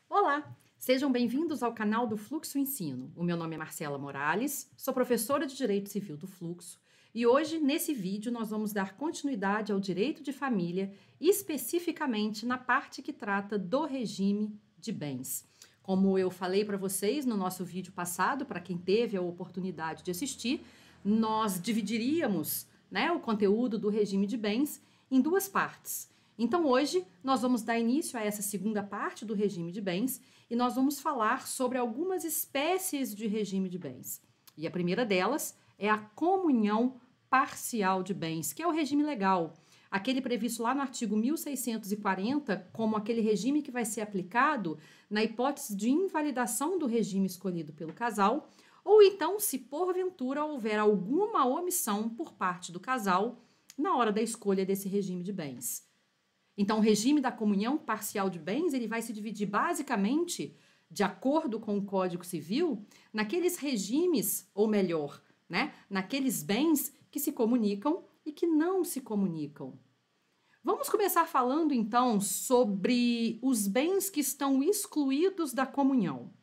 Olá, sejam bem-vindos ao canal do Fluxo Ensino. O meu nome é Marcela Morales, sou professora de Direito Civil do Fluxo e hoje, nesse vídeo, nós vamos dar continuidade ao direito de família, especificamente na parte que trata do regime de bens. Como eu falei para vocês no nosso vídeo passado, para quem teve a oportunidade de assistir, nós dividiríamos, o conteúdo do regime de bens em duas partes. Então, hoje, nós vamos dar início a essa segunda parte do regime de bens e nós vamos falar sobre algumas espécies de regime de bens. E a primeira delas é a comunhão parcial de bens, que é o regime legal, aquele previsto lá no artigo 1640 como aquele regime que vai ser aplicado na hipótese de invalidação do regime escolhido pelo casal, ou então se porventura houver alguma omissão por parte do casal na hora da escolha desse regime de bens. Então, o regime da comunhão parcial de bens, ele vai se dividir basicamente, de acordo com o Código Civil, naqueles regimes, ou melhor, naqueles bens que se comunicam e que não se comunicam. Vamos começar falando, então, sobre os bens que estão excluídos da comunhão.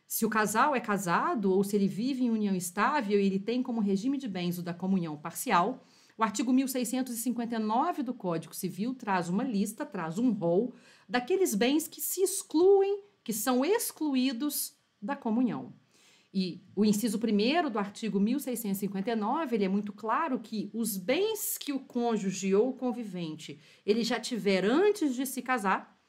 Se o casal é casado ou se ele vive em união estável e ele tem como regime de bens o da comunhão parcial, o artigo 1659 do Código Civil traz uma lista, traz um rol daqueles bens que se excluem, que são excluídos da comunhão. E o inciso 1º do artigo 1659, ele é muito claro que os bens que o cônjuge ou o convivente ele já tiver antes de se casar,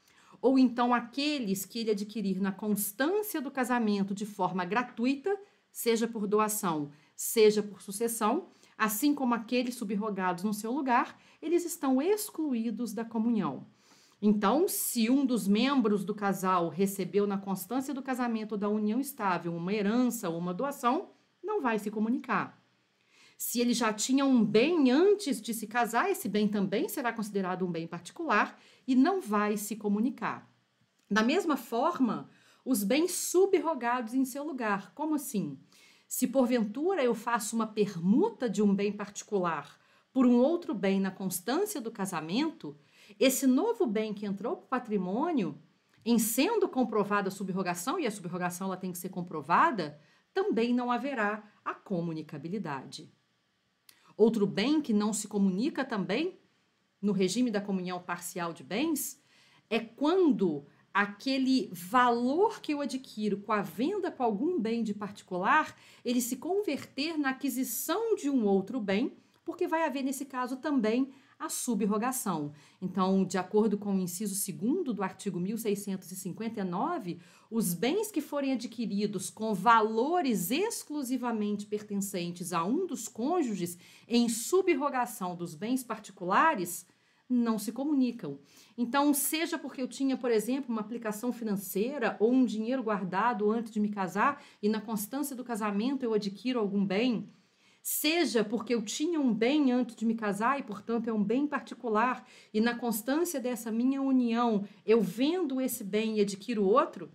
ou então aqueles que ele adquirir na constância do casamento de forma gratuita, seja por doação, seja por sucessão, assim como aqueles subrogados no seu lugar, eles estão excluídos da comunhão. Então, se um dos membros do casal recebeu na constância do casamento ou da união estável uma herança ou uma doação, não vai se comunicar. Se ele já tinha um bem antes de se casar, esse bem também será considerado um bem particular e não vai se comunicar. Da mesma forma, os bens subrogados em seu lugar. Como assim? Se porventura eu faço uma permuta de um bem particular por um outro bem na constância do casamento, esse novo bem que entrou para o patrimônio, em sendo comprovada a subrogação, e a subrogação ela tem que ser comprovada, também não haverá a comunicabilidade. Outro bem que não se comunica também, no regime da comunhão parcial de bens, é quando aquele valor que eu adquiro com a venda com algum bem de particular, ele se converter na aquisição de um outro bem, porque vai haver nesse caso também a subrogação. Então, de acordo com o inciso 2º do artigo 1659, os bens que forem adquiridos com valores exclusivamente pertencentes a um dos cônjuges em subrogação dos bens particulares, não se comunicam. Então, seja porque eu tinha, por exemplo, uma aplicação financeira ou um dinheiro guardado antes de me casar e na constância do casamento eu adquiro algum bem, seja porque eu tinha um bem antes de me casar e, portanto, é um bem particular e na constância dessa minha união eu vendo esse bem e adquiro outro,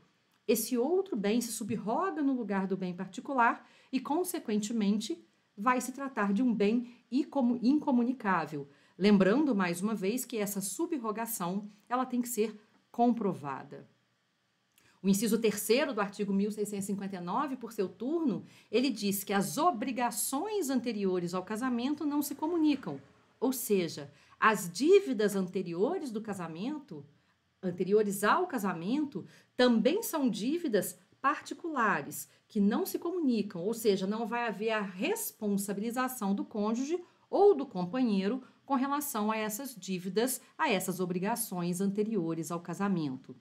esse outro bem se subroga no lugar do bem particular e, consequentemente, vai se tratar de um bem incomunicável. Lembrando, mais uma vez, que essa subrogação ela tem que ser comprovada. O inciso 3º do artigo 1659, por seu turno, ele diz que as obrigações anteriores ao casamento não se comunicam, ou seja, as dívidas anteriores do casamento, anteriores ao casamento, também são dívidas particulares, que não se comunicam, ou seja, não vai haver a responsabilização do cônjuge ou do companheiro com relação a essas dívidas, a essas obrigações anteriores ao casamento.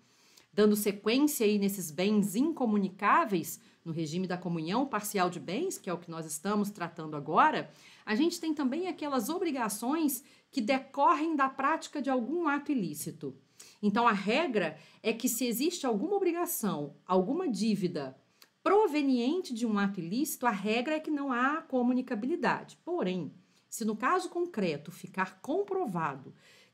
Dando sequência aí nesses bens incomunicáveis, no regime da comunhão parcial de bens, que é o que nós estamos tratando agora, a gente tem também aquelas obrigações que decorrem da prática de algum ato ilícito. Então, a regra é que se existe alguma obrigação, alguma dívida proveniente de um ato ilícito, a regra é que não há comunicabilidade. Porém, se no caso concreto ficar comprovado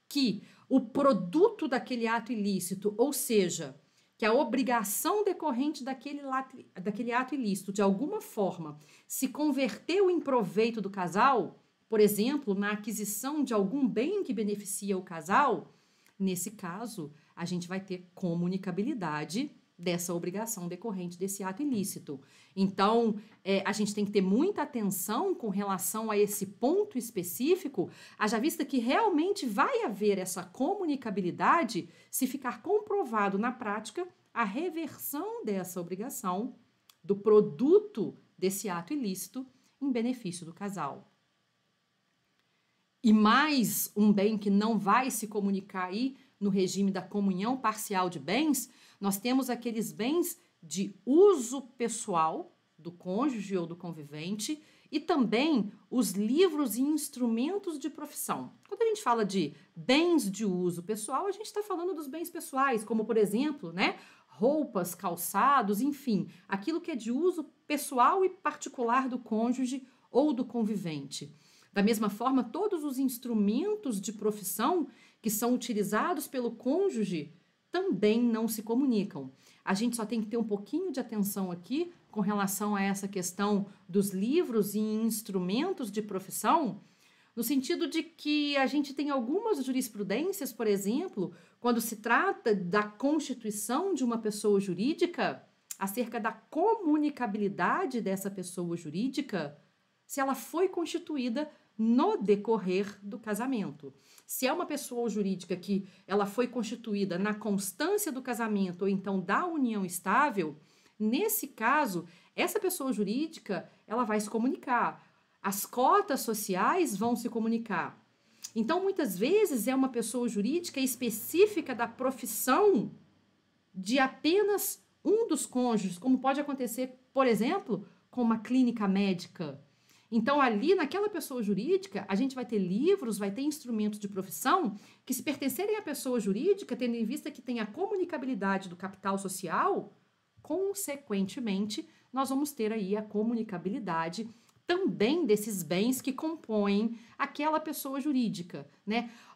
que o produto daquele ato ilícito, ou seja, que a obrigação decorrente daquele ato ilícito, de alguma forma, se converteu em proveito do casal, por exemplo, na aquisição de algum bem que beneficia o casal, nesse caso, a gente vai ter comunicabilidade dessa obrigação decorrente desse ato ilícito. Então, a gente tem que ter muita atenção com relação a esse ponto específico, haja vista que realmente vai haver essa comunicabilidade se ficar comprovado na prática a reversão dessa obrigação do produto desse ato ilícito em benefício do casal. E mais um bem que não vai se comunicar aí no regime da comunhão parcial de bens, nós temos aqueles bens de uso pessoal do cônjuge ou do convivente e também os livros e instrumentos de profissão. Quando a gente fala de bens de uso pessoal, a gente está falando dos bens pessoais, como, por exemplo, roupas, calçados, enfim, aquilo que é de uso pessoal e particular do cônjuge ou do convivente. Da mesma forma, todos os instrumentos de profissão que são utilizados pelo cônjuge também não se comunicam. A gente só tem que ter um pouquinho de atenção aqui com relação a essa questão dos livros e instrumentos de profissão, no sentido de que a gente tem algumas jurisprudências, por exemplo, quando se trata da constituição de uma pessoa jurídica, acerca da comunicabilidade dessa pessoa jurídica, se ela foi constituída no decorrer do casamento. Se é uma pessoa jurídica que ela foi constituída na constância do casamento ou então da união estável, nesse caso, essa pessoa jurídica, ela vai se comunicar. As cotas sociais vão se comunicar. Então, muitas vezes, é uma pessoa jurídica específica da profissão de apenas um dos cônjuges, como pode acontecer, por exemplo, com uma clínica médica. Então, ali, naquela pessoa jurídica, a gente vai ter livros, vai ter instrumentos de profissão que, se pertencerem à pessoa jurídica, tendo em vista que tem a comunicabilidade do capital social, consequentemente, nós vamos ter aí a comunicabilidade também desses bens que compõem aquela pessoa jurídica,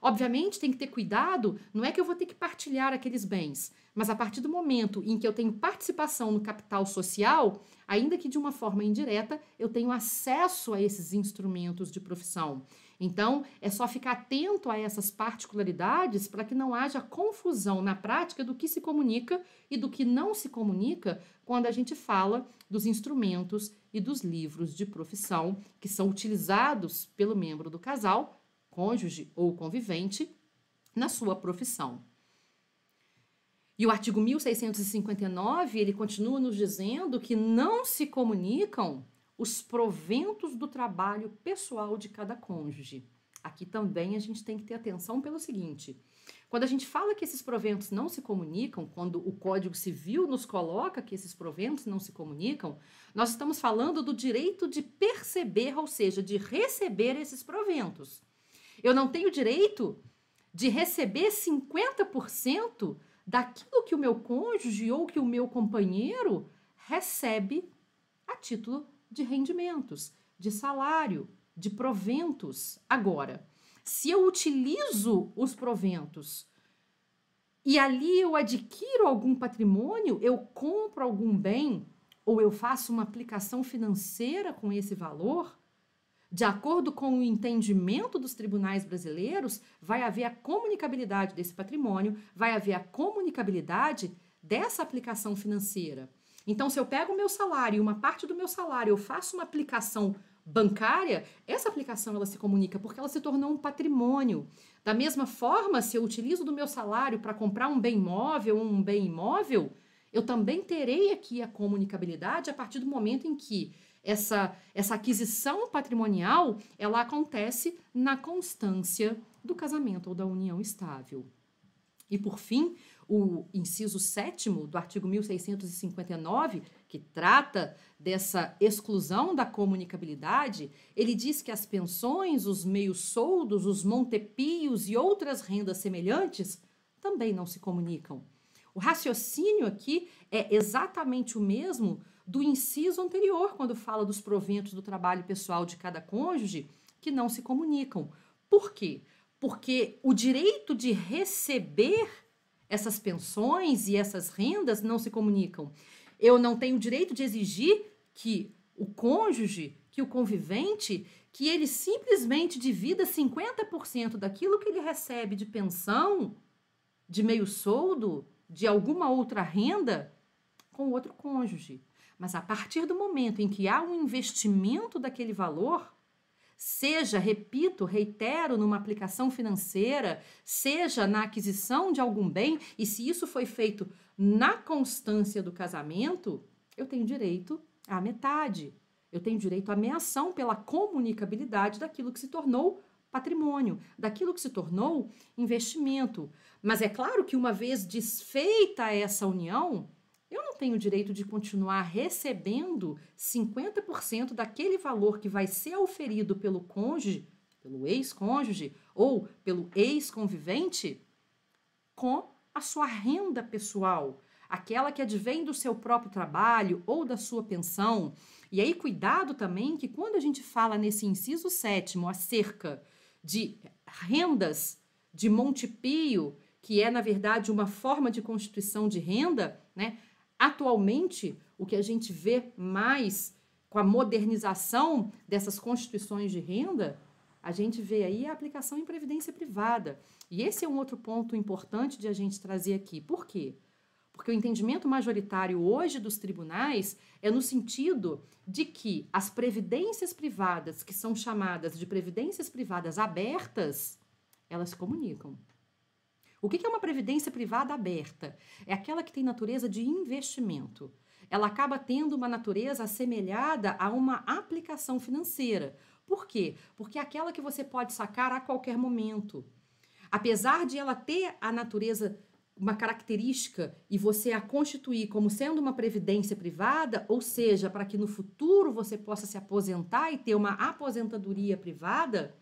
Obviamente, tem que ter cuidado, não é que eu vou ter que partilhar aqueles bens, mas a partir do momento em que eu tenho participação no capital social, ainda que de uma forma indireta, eu tenho acesso a esses instrumentos de profissão. Então, é só ficar atento a essas particularidades para que não haja confusão na prática do que se comunica e do que não se comunica quando a gente fala dos instrumentos e dos livros de profissão que são utilizados pelo membro do casal, cônjuge ou convivente, na sua profissão. E o artigo 1659, ele continua nos dizendo que não se comunicam os proventos do trabalho pessoal de cada cônjuge. Aqui também a gente tem que ter atenção pelo seguinte: quando a gente fala que esses proventos não se comunicam, quando o Código Civil nos coloca que esses proventos não se comunicam, nós estamos falando do direito de perceber, ou seja, de receber esses proventos. Eu não tenho direito de receber 50% daquilo que o meu cônjuge ou que o meu companheiro recebe a título de rendimentos, de salário, de proventos. Agora, se eu utilizo os proventos e ali eu adquiro algum patrimônio, eu compro algum bem ou eu faço uma aplicação financeira com esse valor, de acordo com o entendimento dos tribunais brasileiros, vai haver a comunicabilidade desse patrimônio, vai haver a comunicabilidade dessa aplicação financeira. Então, se eu pego o meu salário e uma parte do meu salário eu faço uma aplicação bancária, essa aplicação ela se comunica porque ela se tornou um patrimônio. Da mesma forma, se eu utilizo do meu salário para comprar um bem móvel ou um bem imóvel, eu também terei aqui a comunicabilidade a partir do momento em que essa aquisição patrimonial, ela acontece na constância do casamento ou da união estável. E, por fim, o inciso 7º do artigo 1659, que trata dessa exclusão da comunicabilidade, ele diz que as pensões, os meios-soldos, os montepios e outras rendas semelhantes também não se comunicam. O raciocínio aqui é exatamente o mesmo do inciso anterior, quando fala dos proventos do trabalho pessoal de cada cônjuge, que não se comunicam. Por quê? Porque o direito de receber essas pensões e essas rendas não se comunicam. Eu não tenho o direito de exigir que o cônjuge, que o convivente, que ele simplesmente divida 50% daquilo que ele recebe de pensão, de meio soldo, de alguma outra renda, com o outro cônjuge. Mas a partir do momento em que há um investimento daquele valor, seja, repito, reitero, numa aplicação financeira, seja na aquisição de algum bem, e se isso foi feito na constância do casamento, eu tenho direito à metade. Eu tenho direito à meação pela comunicabilidade daquilo que se tornou patrimônio, daquilo que se tornou investimento. Mas é claro que uma vez desfeita essa união, eu não tenho direito de continuar recebendo 50% daquele valor que vai ser auferido pelo cônjuge, pelo ex-cônjuge ou pelo ex-convivente, com a sua renda pessoal, aquela que advém do seu próprio trabalho ou da sua pensão. E aí, cuidado também que quando a gente fala nesse inciso 7º acerca de rendas de Montepio, que é, na verdade, uma forma de constituição de renda, né? Atualmente, o que a gente vê mais com a modernização dessas constituições de renda, a gente vê aí a aplicação em previdência privada. E esse é um outro ponto importante de a gente trazer aqui. Por quê? Porque o entendimento majoritário hoje dos tribunais é no sentido de que as previdências privadas, que são chamadas de previdências privadas abertas, elas se comunicam. O que é uma previdência privada aberta? É aquela que tem natureza de investimento. Ela acaba tendo uma natureza assemelhada a uma aplicação financeira. Por quê? Porque é aquela que você pode sacar a qualquer momento. Apesar de ela ter a natureza, uma característica, e você a constituir como sendo uma previdência privada, ou seja, para que no futuro você possa se aposentar e ter uma aposentadoria privada,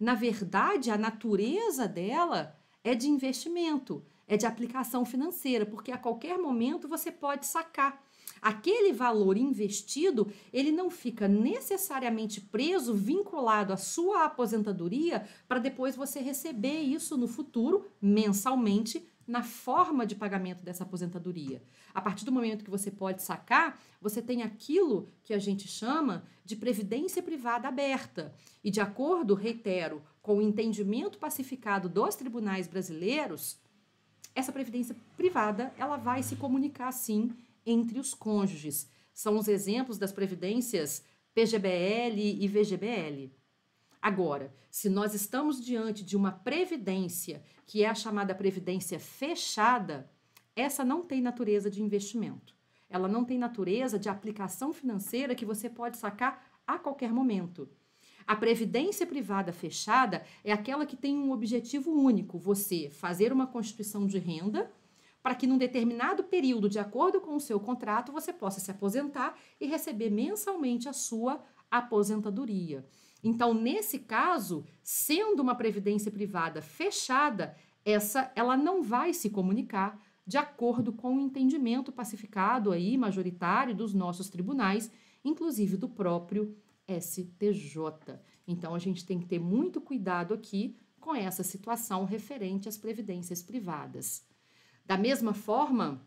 na verdade, a natureza dela é de investimento, é de aplicação financeira, porque a qualquer momento você pode sacar. Aquele valor investido, ele não fica necessariamente preso, vinculado à sua aposentadoria, para depois você receber isso no futuro, mensalmente, na forma de pagamento dessa aposentadoria. A partir do momento que você pode sacar, você tem aquilo que a gente chama de previdência privada aberta. E de acordo, reitero, com o entendimento pacificado dos tribunais brasileiros, essa previdência privada, ela vai se comunicar, sim, entre os cônjuges. São os exemplos das previdências PGBL e VGBL. Agora, se nós estamos diante de uma previdência, que é a chamada previdência fechada, essa não tem natureza de investimento. Ela não tem natureza de aplicação financeira que você pode sacar a qualquer momento. A previdência privada fechada é aquela que tem um objetivo único, você fazer uma constituição de renda para que num determinado período, de acordo com o seu contrato, você possa se aposentar e receber mensalmente a sua aposentadoria. Então, nesse caso, sendo uma previdência privada fechada, ela não vai se comunicar de acordo com o entendimento pacificado aí, majoritário dos nossos tribunais, inclusive do próprio STJ. Então, a gente tem que ter muito cuidado aqui com essa situação referente às previdências privadas. Da mesma forma,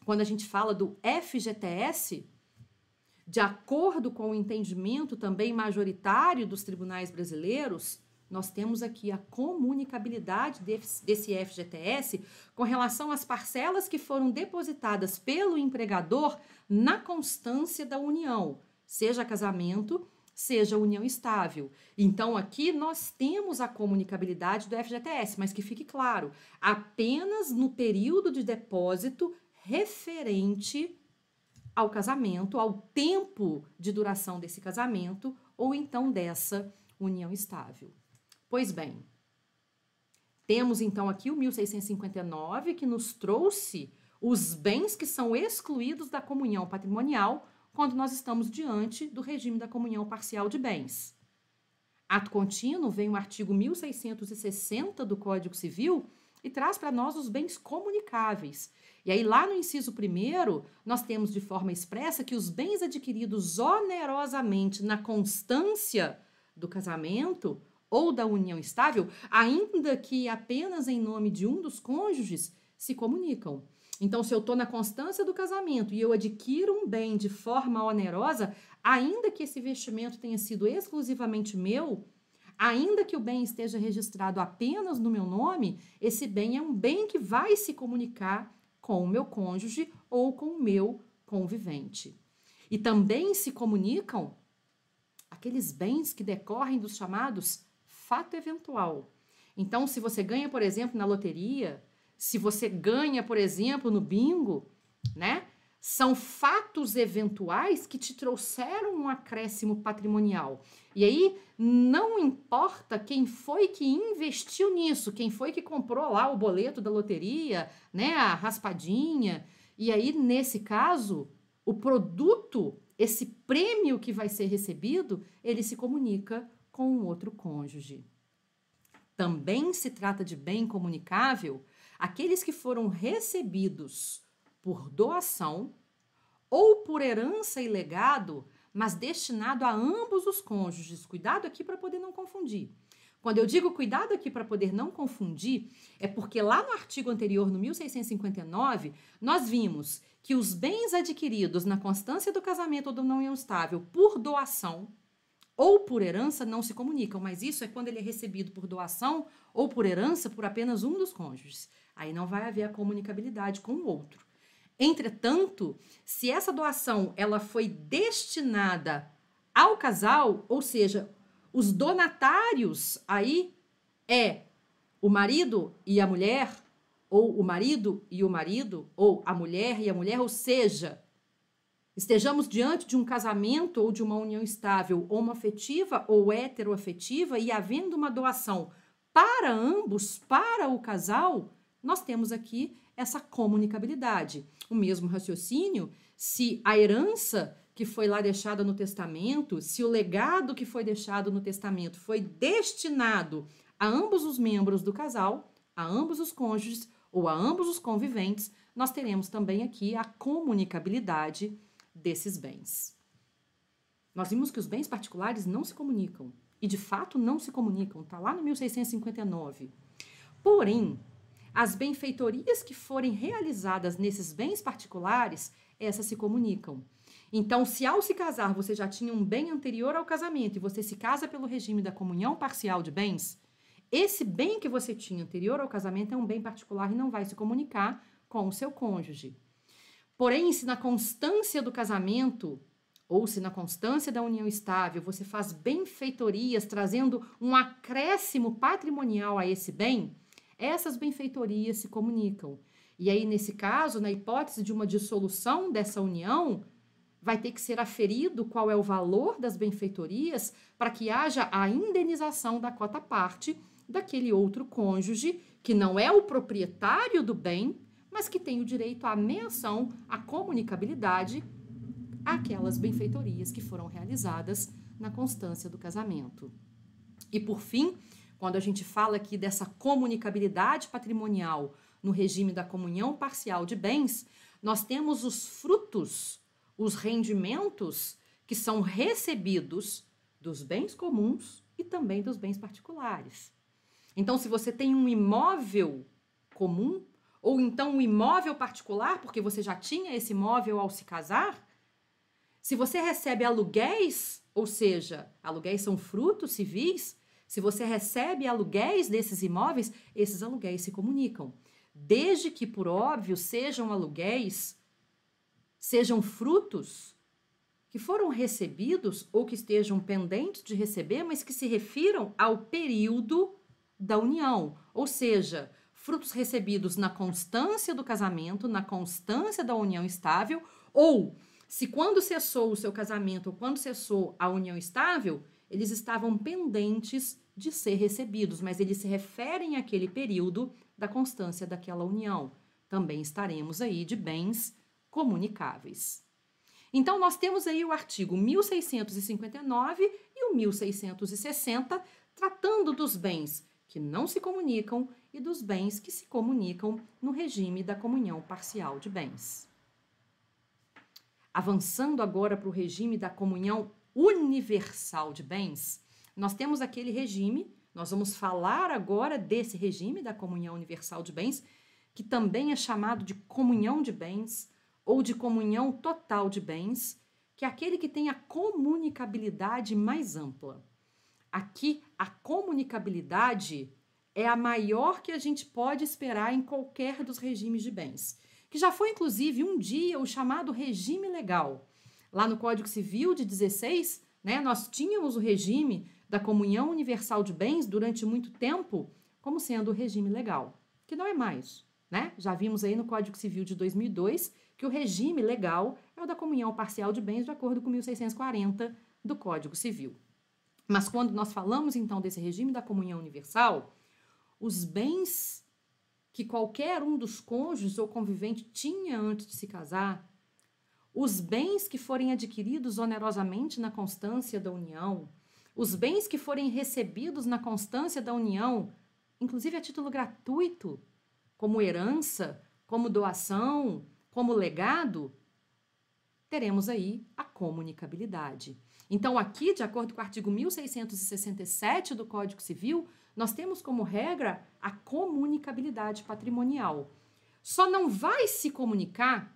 quando a gente fala do FGTS, de acordo com o entendimento também majoritário dos tribunais brasileiros, nós temos aqui a comunicabilidade desse FGTS com relação às parcelas que foram depositadas pelo empregador na constância da união, seja casamento, seja união estável. Então, aqui nós temos a comunicabilidade do FGTS, mas que fique claro, apenas no período de depósito referente ao casamento, ao tempo de duração desse casamento ou então dessa união estável. Pois bem, temos então aqui o 1659 que nos trouxe os bens que são excluídos da comunhão patrimonial quando nós estamos diante do regime da comunhão parcial de bens. Ato contínuo, vem o artigo 1660 do Código Civil e traz para nós os bens comunicáveis. E aí, lá no inciso 1º, nós temos de forma expressa que os bens adquiridos onerosamente na constância do casamento ou da união estável, ainda que apenas em nome de um dos cônjuges, se comunicam. Então, se eu estou na constância do casamento e eu adquiro um bem de forma onerosa, ainda que esse investimento tenha sido exclusivamente meu, ainda que o bem esteja registrado apenas no meu nome, esse bem é um bem que vai se comunicar com o meu cônjuge ou com o meu convivente. E também se comunicam aqueles bens que decorrem dos chamados fato eventual. Então, se você ganha, por exemplo, na loteria, se você ganha, por exemplo, no bingo, né? São fatos eventuais que te trouxeram um acréscimo patrimonial. E aí, não importa quem foi que investiu nisso, quem foi que comprou lá o boleto da loteria, né? A raspadinha. E aí, nesse caso, o produto, esse prêmio que vai ser recebido, ele se comunica com o outro cônjuge. Também se trata de bem comunicável aqueles que foram recebidos por doação ou por herança e legado, mas destinado a ambos os cônjuges. Cuidado aqui para poder não confundir. Quando eu digo cuidado aqui para poder não confundir, é porque lá no artigo anterior, no 1659, nós vimos que os bens adquiridos na constância do casamento ou da união estável por doação ou por herança não se comunicam, mas isso é quando ele é recebido por doação ou por herança por apenas um dos cônjuges. Aí não vai haver a comunicabilidade com o outro. Entretanto, se essa doação ela foi destinada ao casal, ou seja, os donatários aí é o marido e a mulher, ou o marido e o marido, ou a mulher e a mulher, ou seja, estejamos diante de um casamento ou de uma união estável, homoafetiva ou heteroafetiva, e havendo uma doação para ambos, para o casal, nós temos aqui essa comunicabilidade. O mesmo raciocínio, se a herança que foi lá deixada no testamento, se o legado que foi deixado no testamento foi destinado a ambos os membros do casal, a ambos os cônjuges ou a ambos os conviventes, nós teremos também aqui a comunicabilidade desses bens. Nós vimos que os bens particulares não se comunicam, e de fato não se comunicam, está lá no 1659. Porém, as benfeitorias que forem realizadas nesses bens particulares, essas se comunicam. Então, se ao se casar você já tinha um bem anterior ao casamento e você se casa pelo regime da comunhão parcial de bens, esse bem que você tinha anterior ao casamento é um bem particular e não vai se comunicar com o seu cônjuge. Porém, se na constância do casamento ou se na constância da união estável você faz benfeitorias trazendo um acréscimo patrimonial a esse bem, essas benfeitorias se comunicam. E aí, nesse caso, na hipótese de uma dissolução dessa união, vai ter que ser aferido qual é o valor das benfeitorias para que haja a indenização da quota parte daquele outro cônjuge que não é o proprietário do bem, mas que tem o direito à menção, à comunicabilidade àquelas benfeitorias que foram realizadas na constância do casamento. E, por fim, quando a gente fala aqui dessa comunicabilidade patrimonial no regime da comunhão parcial de bens, nós temos os frutos, os rendimentos que são recebidos dos bens comuns e também dos bens particulares. Então, se você tem um imóvel comum, ou então um imóvel particular, porque você já tinha esse imóvel ao se casar, se você recebe aluguéis, ou seja, aluguéis são frutos civis, se você recebe aluguéis desses imóveis, esses aluguéis se comunicam. Desde que, por óbvio, sejam aluguéis, sejam frutos que foram recebidos ou que estejam pendentes de receber, mas que se refiram ao período da união, ou seja, frutos recebidos na constância do casamento, na constância da união estável, ou se quando cessou o seu casamento ou quando cessou a união estável, eles estavam pendentes de ser recebidos, mas eles se referem àquele período da constância daquela união. Também estaremos aí de bens comunicáveis. Então, nós temos aí o artigo 1659 e o 1660, tratando dos bens que não se comunicam e dos bens que se comunicam no regime da comunhão parcial de bens. Avançando agora para o regime da comunhão universal de bens, nós temos aquele regime, nós vamos falar agora desse regime da comunhão universal de bens, que também é chamado de comunhão de bens ou de comunhão total de bens, que é aquele que tem a comunicabilidade mais ampla. Aqui, a comunicabilidade é a maior que a gente pode esperar em qualquer dos regimes de bens. que já foi inclusive um dia o chamado regime legal. Lá no Código Civil de 16, né, nós tínhamos o regime da comunhão universal de bens durante muito tempo como sendo o regime legal, que não é mais, né? Já vimos aí no Código Civil de 2002 que o regime legal é o da comunhão parcial de bens de acordo com 1640 do Código Civil. Mas quando nós falamos então desse regime da comunhão universal, os bens que qualquer um dos cônjuges ou convivente tinha antes de se casar, os bens que forem adquiridos onerosamente na constância da união, os bens que forem recebidos na constância da união, inclusive a título gratuito, como herança, como doação, como legado, teremos aí a comunicabilidade. Então, aqui, de acordo com o artigo 1667 do Código Civil, nós temos como regra a comunicabilidade patrimonial. Só não vai se comunicar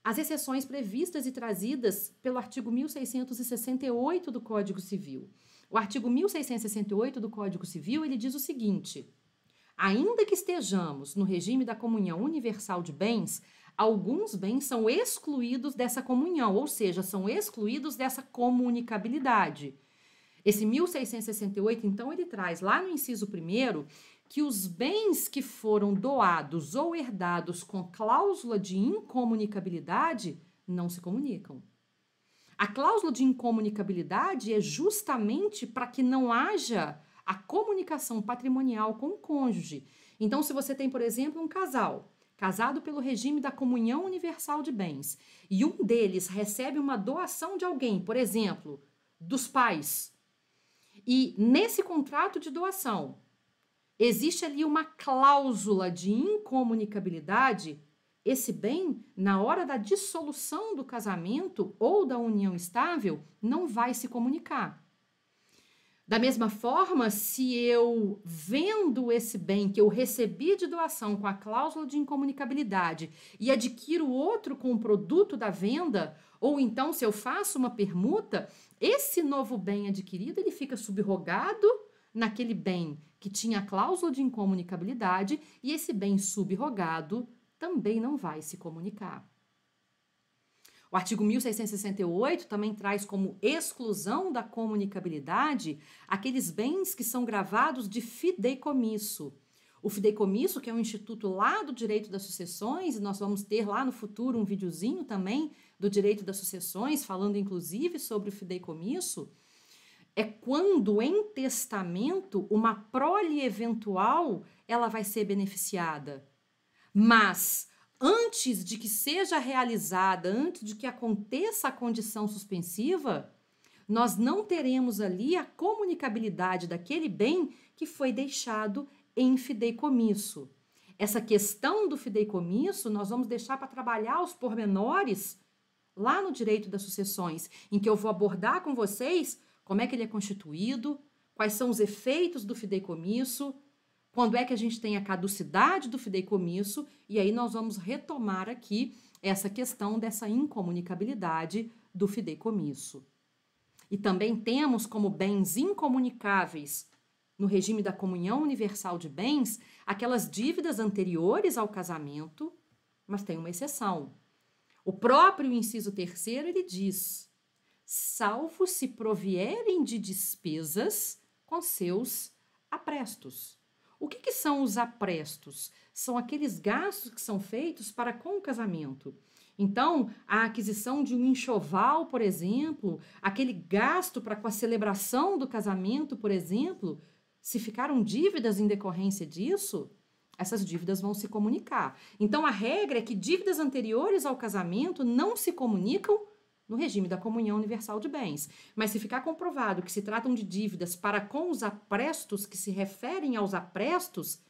as exceções previstas e trazidas pelo artigo 1668 do Código Civil. O artigo 1668 do Código Civil, ele diz o seguinte: ainda que estejamos no regime da comunhão universal de bens, alguns bens são excluídos dessa comunhão, ou seja, são excluídos dessa comunicabilidade. Esse 1668, então, ele traz lá no inciso 1º que os bens que foram doados ou herdados com cláusula de incomunicabilidade não se comunicam. A cláusula de incomunicabilidade é justamente para que não haja a comunicação patrimonial com o cônjuge. Então, se você tem, por exemplo, um casal casado pelo regime da comunhão universal de bens e um deles recebe uma doação de alguém, por exemplo, dos pais, e nesse contrato de doação existe ali uma cláusula de incomunicabilidade, esse bem, na hora da dissolução do casamento ou da união estável, não vai se comunicar. Da mesma forma, se eu vendo esse bem que eu recebi de doação com a cláusula de incomunicabilidade e adquiro outro com o produto da venda, ou então se eu faço uma permuta, esse novo bem adquirido ele fica subrogado naquele bem que tinha a cláusula de incomunicabilidade e esse bem subrogado também não vai se comunicar. O artigo 1668 também traz como exclusão da comunicabilidade aqueles bens que são gravados de fideicomisso. O fideicomisso, que é um instituto lá do direito das sucessões, e nós vamos ter lá no futuro um videozinho também do direito das sucessões, falando inclusive sobre o fideicomisso, é quando em testamento uma prole eventual ela vai ser beneficiada. Mas antes de que seja realizada, antes de que aconteça a condição suspensiva, nós não teremos ali a comunicabilidade daquele bem que foi deixado em fideicomisso. Essa questão do fideicomisso nós vamos deixar para trabalhar os pormenores lá no direito das sucessões, em que eu vou abordar com vocês como é que ele é constituído, quais são os efeitos do fideicomisso, quando é que a gente tem a caducidade do fideicomisso, e aí nós vamos retomar aqui essa questão dessa incomunicabilidade do fideicomisso. E também temos como bens incomunicáveis, no regime da comunhão universal de bens, aquelas dívidas anteriores ao casamento, mas tem uma exceção. O próprio inciso 3º, ele diz: salvo se provierem de despesas com seus aprestos. O que são os aprestos? São aqueles gastos que são feitos para com o casamento. Então, a aquisição de um enxoval, por exemplo, aquele gasto para com a celebração do casamento, por exemplo, se ficaram dívidas em decorrência disso, essas dívidas vão se comunicar. Então, a regra é que dívidas anteriores ao casamento não se comunicam no regime da comunhão universal de bens. Mas se ficar comprovado que se tratam de dívidas para com os aprestos que se referem aos aprestos,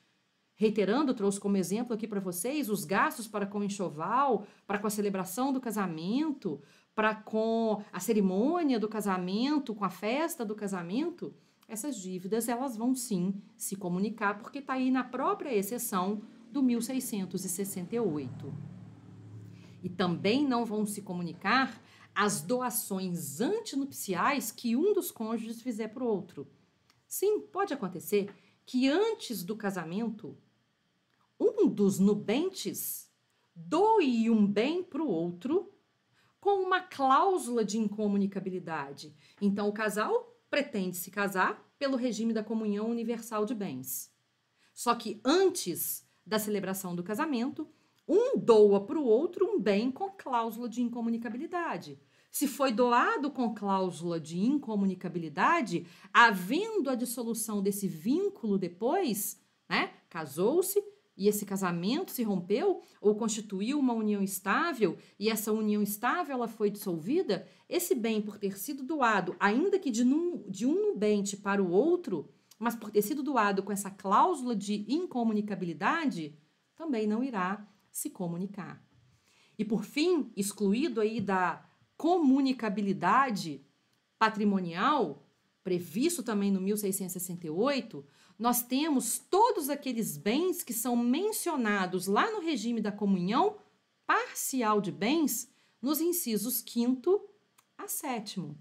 reiterando, trouxe como exemplo aqui para vocês os gastos para com o enxoval, para com a celebração do casamento, para com a cerimônia do casamento, com a festa do casamento, essas dívidas elas vão sim se comunicar, porque está aí na própria exceção do 1668. E também não vão se comunicar as doações antinupciais que um dos cônjuges fizer para o outro. Sim, pode acontecer que antes do casamento, um dos nubentes doe um bem para o outro com uma cláusula de incomunicabilidade. Então, o casal pretende se casar pelo regime da comunhão universal de bens. Só que antes da celebração do casamento, um doa para o outro um bem com cláusula de incomunicabilidade. Se foi doado com cláusula de incomunicabilidade, havendo a dissolução desse vínculo depois, né, casou-se e esse casamento se rompeu ou constituiu uma união estável e essa união estável ela foi dissolvida, esse bem por ter sido doado, ainda que de um nubente para o outro, mas por ter sido doado com essa cláusula de incomunicabilidade, também não irá se comunicar. E por fim, excluído aí da comunicabilidade patrimonial, previsto também no 1668, nós temos todos aqueles bens que são mencionados lá no regime da comunhão parcial de bens, nos incisos 5º a 7º.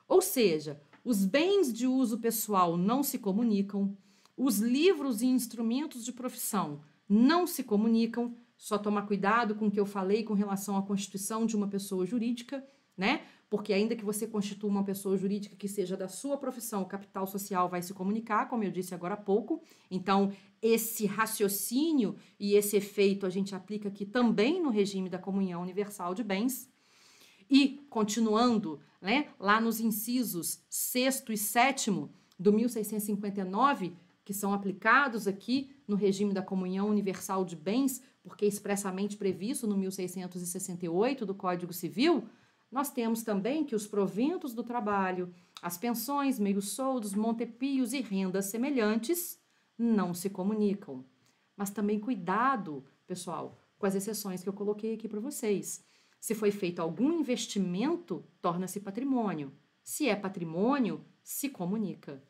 Ou seja, os bens de uso pessoal não se comunicam, os livros e instrumentos de profissão não se comunicam, só tomar cuidado com o que eu falei com relação à constituição de uma pessoa jurídica, né? Porque ainda que você constitua uma pessoa jurídica que seja da sua profissão, o capital social vai se comunicar, como eu disse agora há pouco. Então, esse raciocínio e esse efeito a gente aplica aqui também no regime da comunhão universal de bens. E, continuando, né, lá nos incisos 6º e 7º do 1659, que são aplicados aqui no regime da comunhão universal de bens, porque é expressamente previsto no 1668 do Código Civil, nós temos também que os proventos do trabalho, as pensões, meios-soldos, montepios e rendas semelhantes não se comunicam. Mas também cuidado, pessoal, com as exceções que eu coloquei aqui para vocês. Se foi feito algum investimento, torna-se patrimônio. Se é patrimônio, se comunica.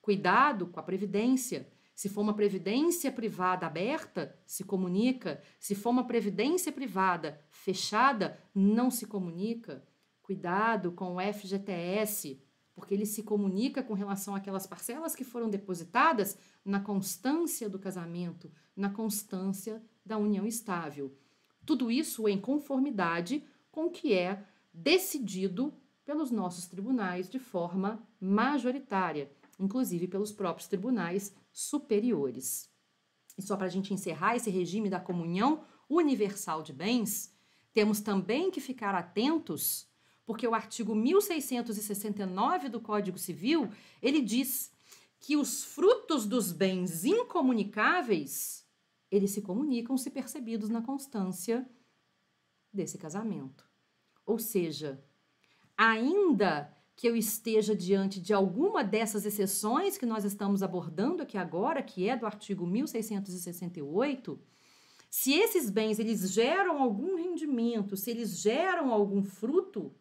Cuidado com a previdência. Se for uma previdência privada aberta, se comunica. Se for uma previdência privada fechada, não se comunica. Cuidado com o FGTS, porque ele se comunica com relação àquelas parcelas que foram depositadas na constância do casamento, na constância da união estável. Tudo isso em conformidade com o que é decidido pelos nossos tribunais de forma majoritária, inclusive pelos próprios tribunais superiores. E só para a gente encerrar esse regime da comunhão universal de bens, temos também que ficar atentos, porque o artigo 1669 do Código Civil, ele diz que os frutos dos bens incomunicáveis, eles se comunicam se percebidos na constância desse casamento. Ou seja, ainda que eu esteja diante de alguma dessas exceções que nós estamos abordando aqui agora, que é do artigo 1668, se esses bens eles geram algum rendimento, se eles geram algum fruto,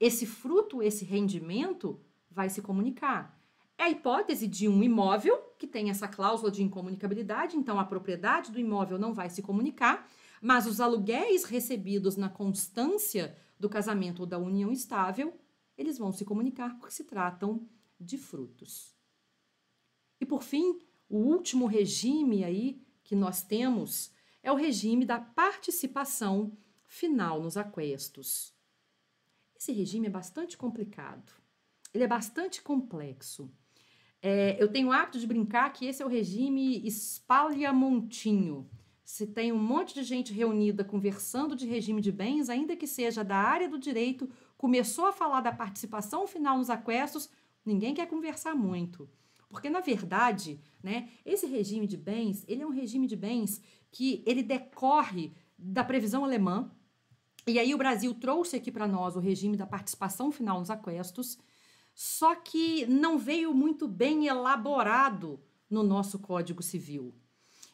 esse rendimento vai se comunicar. É a hipótese de um imóvel que tem essa cláusula de incomunicabilidade, então a propriedade do imóvel não vai se comunicar, mas os aluguéis recebidos na constância do casamento ou da união estável, eles vão se comunicar porque se tratam de frutos. E por fim, o último regime aí que nós temos é o regime da participação final nos aquestos. Esse regime é bastante complicado, ele é bastante complexo. Eu tenho o hábito de brincar que esse é o regime espalhamontinho. Se tem um monte de gente reunida conversando de regime de bens, ainda que seja da área do direito, começou a falar da participação final nos aquestos, ninguém quer conversar muito. Porque, na verdade, né, esse regime de bens, ele é um regime de bens que ele decorre da previsão alemã, e aí o Brasil trouxe aqui para nós o regime da participação final nos aquestos, só que não veio muito bem elaborado no nosso Código Civil.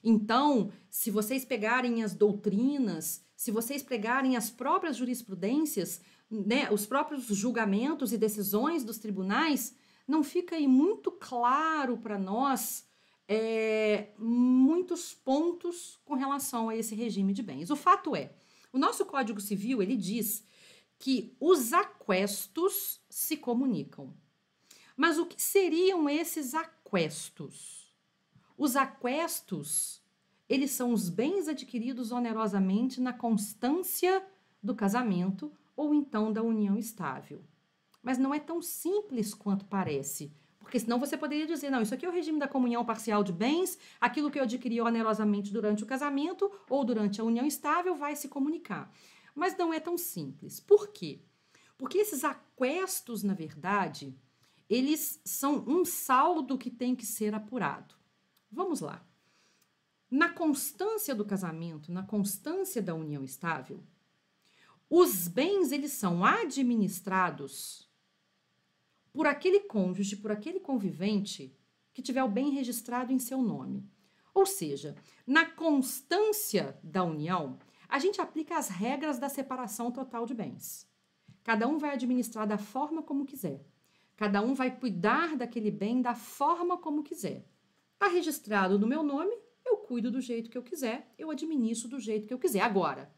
Então, se vocês pegarem as doutrinas, se vocês pegarem as próprias jurisprudências, né, os próprios julgamentos e decisões dos tribunais, não fica aí muito claro para nós muitos pontos com relação a esse regime de bens. O fato é, o nosso Código Civil, ele diz que os aquestos se comunicam. Mas o que seriam esses aquestos? Os aquestos, eles são os bens adquiridos onerosamente na constância do casamento ou então da união estável. Mas não é tão simples quanto parece, porque senão você poderia dizer, não, isso aqui é o regime da comunhão parcial de bens, aquilo que eu adquiri onerosamente durante o casamento ou durante a união estável vai se comunicar. Mas não é tão simples. Por quê? Porque esses aquestos, na verdade, eles são um saldo que tem que ser apurado. Vamos lá. Na constância do casamento, na constância da união estável, os bens eles são administrados por aquele cônjuge, por aquele convivente que tiver o bem registrado em seu nome. Ou seja, na constância da união, a gente aplica as regras da separação total de bens. Cada um vai administrar da forma como quiser. Cada um vai cuidar daquele bem da forma como quiser. Está registrado no meu nome, eu cuido do jeito que eu quiser, eu administro do jeito que eu quiser. Agora,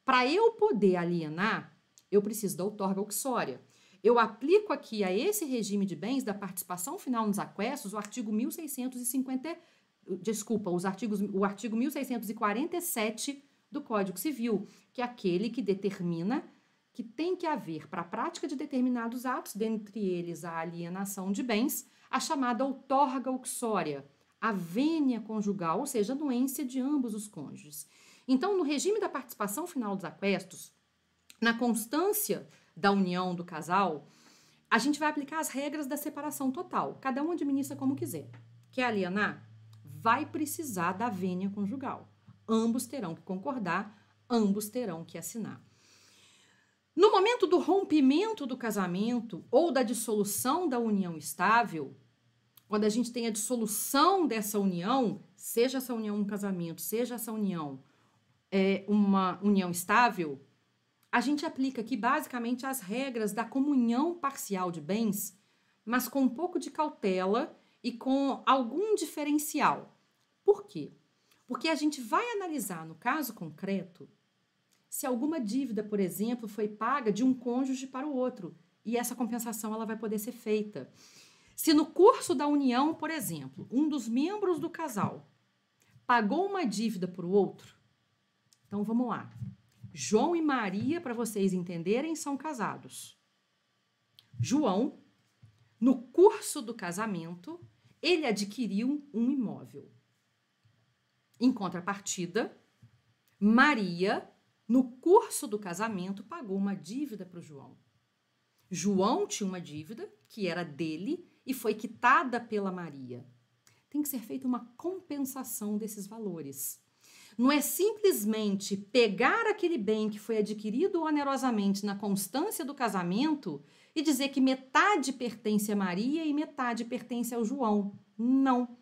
para eu poder alienar, eu preciso da outorga uxória. Eu aplico aqui a esse regime de bens da participação final nos aquestos o artigo 1650, o artigo 1647 do Código Civil, que é aquele que determina que tem que haver, para a prática de determinados atos, dentre eles a alienação de bens, a chamada outorga uxória, a vênia conjugal, ou seja, a anuência de ambos os cônjuges. Então, no regime da participação final dos aquestos, na constância da união do casal, a gente vai aplicar as regras da separação total. Cada um administra como quiser. Quer alienar? Vai precisar da vênia conjugal. Ambos terão que concordar, ambos terão que assinar. No momento do rompimento do casamento ou da dissolução da união estável, quando a gente tem a dissolução dessa união, seja essa união um casamento, seja essa união uma união estável, a gente aplica aqui basicamente as regras da comunhão parcial de bens, mas com um pouco de cautela e com algum diferencial. Por quê? Porque a gente vai analisar no caso concreto se alguma dívida, por exemplo, foi paga de um cônjuge para o outro e essa compensação ela vai poder ser feita. Se no curso da união, por exemplo, um dos membros do casal pagou uma dívida para o outro, então vamos lá. João e Maria, para vocês entenderem, são casados. João, no curso do casamento, ele adquiriu um imóvel. Em contrapartida, Maria, no curso do casamento, pagou uma dívida para o João. João tinha uma dívida que era dele e foi quitada pela Maria. Tem que ser feita uma compensação desses valores. Não é simplesmente pegar aquele bem que foi adquirido onerosamente na constância do casamento e dizer que metade pertence a Maria e metade pertence ao João. Não.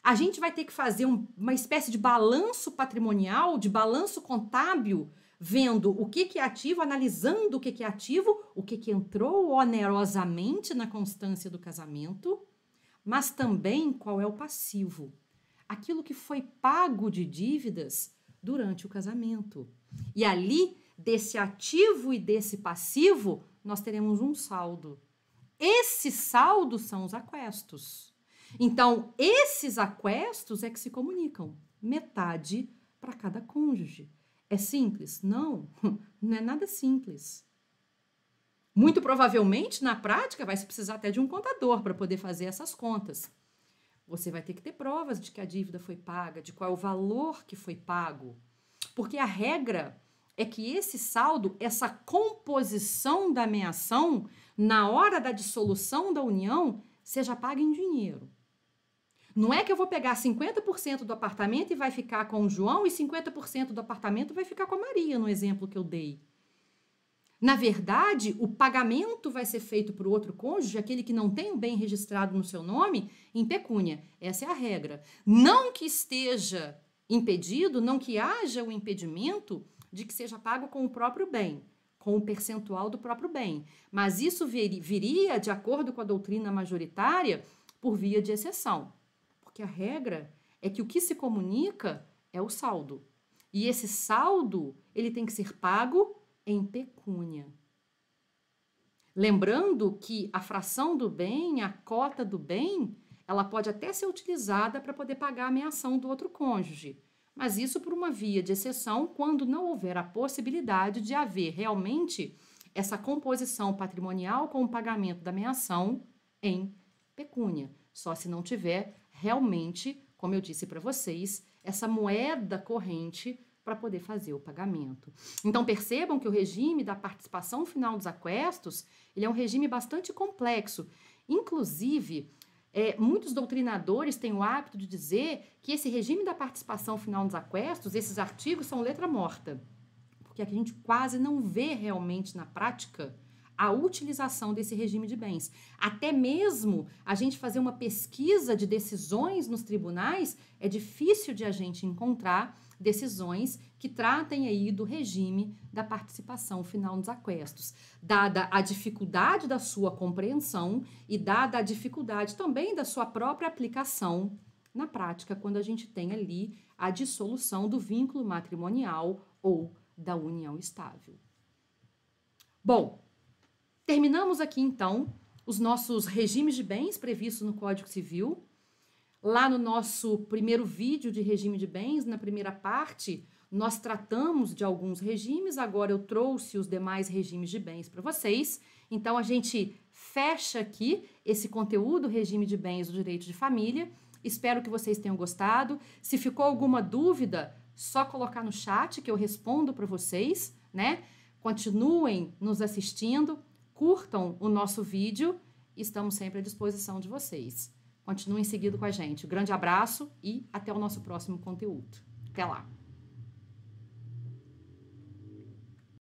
A gente vai ter que fazer uma espécie de balanço patrimonial, de balanço contábil, vendo o que é ativo, analisando o que é ativo, o que entrou onerosamente na constância do casamento, mas também qual é o passivo. Aquilo que foi pago de dívidas durante o casamento. E ali, desse ativo e desse passivo, nós teremos um saldo. Esses saldos são os aquestos. Então, esses aquestos é que se comunicam. Metade para cada cônjuge. É simples? Não, não é nada simples. Muito provavelmente, na prática, vai se precisar até de um contador para poder fazer essas contas. Você vai ter que ter provas de que a dívida foi paga, de qual é o valor que foi pago. Porque a regra é que esse saldo, essa composição da meação, na hora da dissolução da união, seja paga em dinheiro. Não é que eu vou pegar 50% do apartamento e vai ficar com o João e 50% do apartamento vai ficar com a Maria, no exemplo que eu dei. Na verdade, o pagamento vai ser feito para o outro cônjuge, aquele que não tem o bem registrado no seu nome, em pecúnia. Essa é a regra. Não que esteja impedido, não que haja o impedimento de que seja pago com o próprio bem, com o percentual do próprio bem. Mas isso viria, de acordo com a doutrina majoritária, por via de exceção. Porque a regra é que o que se comunica é o saldo. E esse saldo, ele tem que ser pago em pecúnia. Lembrando que a fração do bem, a cota do bem, ela pode até ser utilizada para poder pagar a meação do outro cônjuge, mas isso por uma via de exceção quando não houver a possibilidade de haver realmente essa composição patrimonial com o pagamento da meação em pecúnia, só se não tiver realmente, como eu disse para vocês, essa moeda corrente para poder fazer o pagamento. Então, percebam que o regime da participação final dos aquestos, ele é um regime bastante complexo. Inclusive, muitos doutrinadores têm o hábito de dizer que esse regime da participação final dos aquestos, esses artigos são letra morta, porque a gente quase não vê realmente na prática a utilização desse regime de bens. Até mesmo a gente fazer uma pesquisa de decisões nos tribunais, é difícil de a gente encontrar decisões que tratem aí do regime da participação final nos aquestos, dada a dificuldade da sua compreensão e dada a dificuldade também da sua própria aplicação na prática, quando a gente tem ali a dissolução do vínculo matrimonial ou da união estável. Bom, terminamos aqui então os nossos regimes de bens previstos no Código Civil. Lá no nosso primeiro vídeo de regime de bens, na primeira parte, nós tratamos de alguns regimes, agora eu trouxe os demais regimes de bens para vocês. Então, a gente fecha aqui esse conteúdo, regime de bens do direito de família. Espero que vocês tenham gostado. Se ficou alguma dúvida, só colocar no chat que eu respondo para vocês, né? Continuem nos assistindo, curtam o nosso vídeo, estamos sempre à disposição de vocês. Continuem seguindo com a gente. Um grande abraço e até o nosso próximo conteúdo. Até lá!